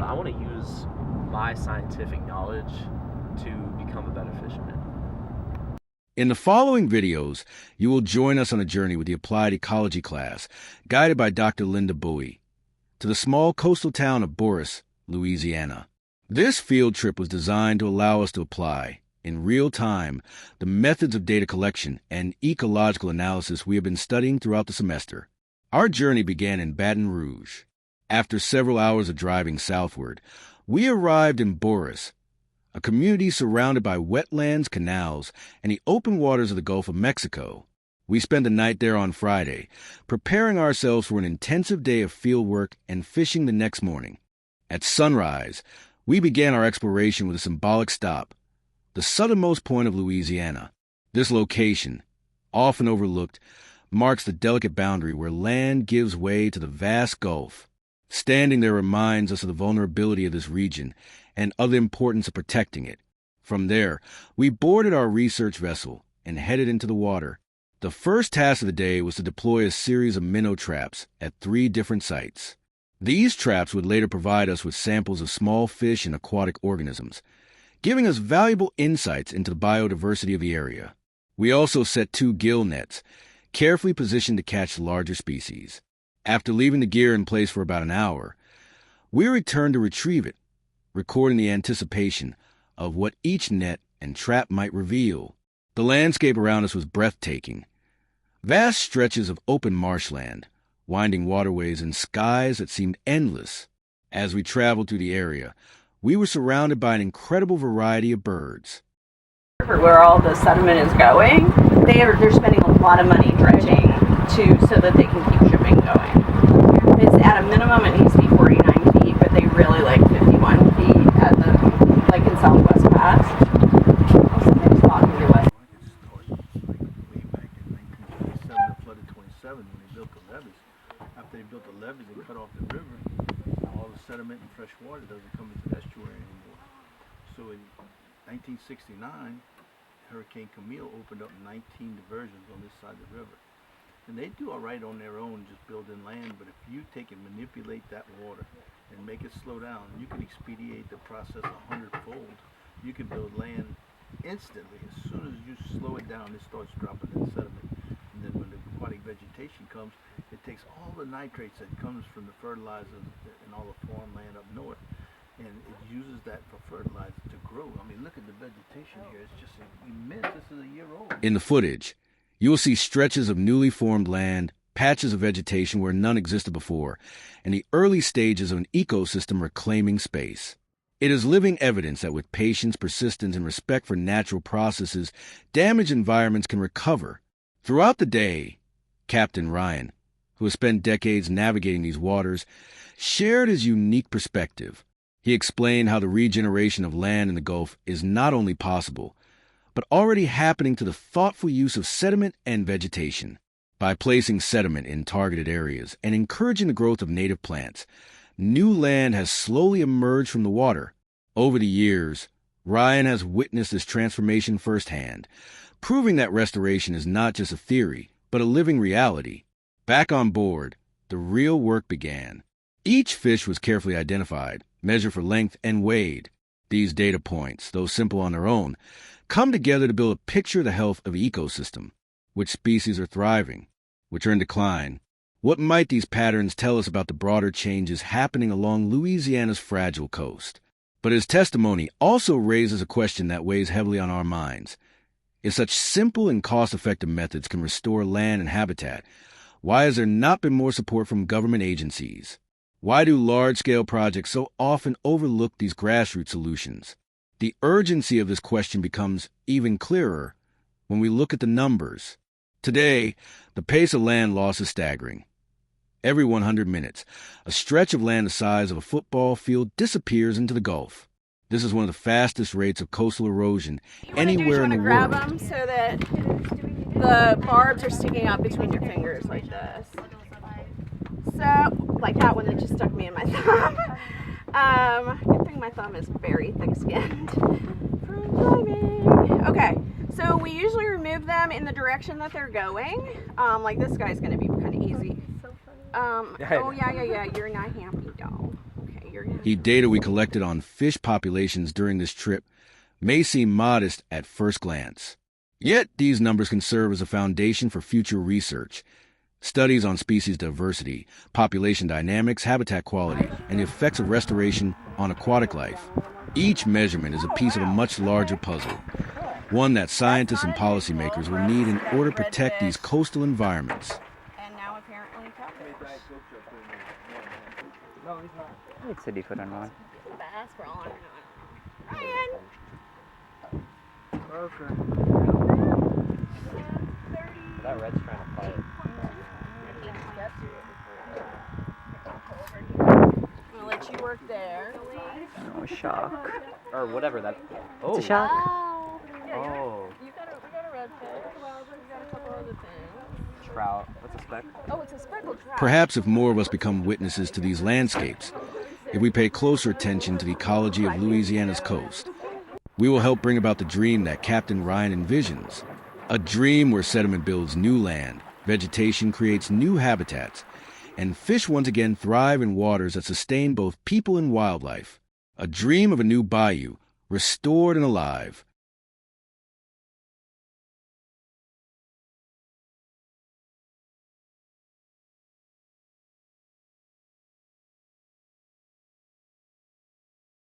I want to use my scientific knowledge to become a better fisherman. In the following videos, you will join us on a journey with the Applied Ecology class, guided by Dr. Linda Bowie, to the small coastal town of Buras, Louisiana. This field trip was designed to allow us to apply, in real time, the methods of data collection and ecological analysis we have been studying throughout the semester. Our journey began in Baton Rouge. After several hours of driving southward, we arrived in Buras, a community surrounded by wetlands, canals, and the open waters of the Gulf of Mexico. We spent the night there on Friday, preparing ourselves for an intensive day of field work and fishing the next morning. At sunrise, we began our exploration with a symbolic stop, the southernmost point of Louisiana. This location, often overlooked, marks the delicate boundary where land gives way to the vast Gulf. Standing there reminds us of the vulnerability of this region and of the importance of protecting it. From there, we boarded our research vessel and headed into the water. The first task of the day was to deploy a series of minnow traps at 3 different sites. These traps would later provide us with samples of small fish and aquatic organisms, giving us valuable insights into the biodiversity of the area. We also set 2 gill nets, carefully positioned to catch larger species. After leaving the gear in place for about an hour, we returned to retrieve it, recording the anticipation of what each net and trap might reveal. The landscape around us was breathtaking. Vast stretches of open marshland, winding waterways, and skies that seemed endless. As we traveled through the area, we were surrounded by an incredible variety of birds. Where all the sediment is going, they're spending a lot of money dredging so that they can keep shipping going. It's at a minimum it needs to be 49 feet, but they really like 51 feet at the in Southwest Pass. Sometimes talking to us. Way back in 1927, it flooded 27 when they built the levees. After they built the levees, they cut off the river. All the sediment and fresh water doesn't come into the estuary anymore. So in 1969, Hurricane Camille opened up 19 diversions on this side of the river. And they do all right on their own, just building land, but if you take and manipulate that water and make it slow down, you can expedite the process 100-fold. You can build land instantly. As soon as you slow it down, it starts dropping that sediment. And then when the aquatic vegetation comes, it takes all the nitrates that comes from the fertilizers and all the farmland up north, and it uses that for fertilizer to grow. I mean, look at the vegetation here. It's just immense. This is a year old. In the footage, you will see stretches of newly formed land, patches of vegetation where none existed before, and the early stages of an ecosystem reclaiming space. It is living evidence that with patience, persistence, and respect for natural processes, damaged environments can recover. Throughout the day, Captain Ryan, who has spent decades navigating these waters, shared his unique perspective. He explained how the regeneration of land in the Gulf is not only possible, but already happening through the thoughtful use of sediment and vegetation. By placing sediment in targeted areas and encouraging the growth of native plants, new land has slowly emerged from the water. Over the years, Ryan has witnessed this transformation firsthand, proving that restoration is not just a theory, but a living reality. Back on board, the real work began. Each fish was carefully identified, measured for length, and weighed. These data points, though simple on their own, come together to build a picture of the health of the ecosystem. Which species are thriving? Which are in decline? What might these patterns tell us about the broader changes happening along Louisiana's fragile coast? But his testimony also raises a question that weighs heavily on our minds. If such simple and cost-effective methods can restore land and habitat, why has there not been more support from government agencies? Why do large-scale projects so often overlook these grassroots solutions? The urgency of this question becomes even clearer when we look at the numbers. Today, the pace of land loss is staggering. Every 100 minutes, a stretch of land the size of a football field disappears into the Gulf. This is one of the fastest rates of coastal erosion anywhere in the world. You want to grab them so that the barbs are sticking out between your fingers like this. So, like that one that just stuck me in my thumb. Good thing my thumb is very thick-skinned from driving. Okay, so we usually remove them in the direction that they're going. Like this guy's going to be kind of easy. Oh, yeah, you're not happy, though. Okay, you're not The data we collected on fish populations during this trip may seem modest at first glance. Yet these numbers can serve as a foundation for future research. Studies on species diversity, population dynamics, habitat quality, and the effects of restoration on aquatic life. Each measurement is a piece of a much larger puzzle, one that scientists and policymakers will need in order to protect these coastal environments. And now apparently catfish. It's a different one. Bass for all I know. Okay. That red's trying to fight. I'm gonna let you work there. Oh, shark. Or whatever that. Oh. It's a shark. Oh. Oh. We got a redfish. We got a couple other things. Trout. What's a speck? Oh, it's a speckled trout. Perhaps if more of us become witnesses to these landscapes, if we pay closer attention to the ecology of Louisiana's coast, we will help bring about the dream that Captain Ryan envisions. A dream where sediment builds new land, vegetation creates new habitats, and fish once again thrive in waters that sustain both people and wildlife. A dream of a new bayou, restored and alive,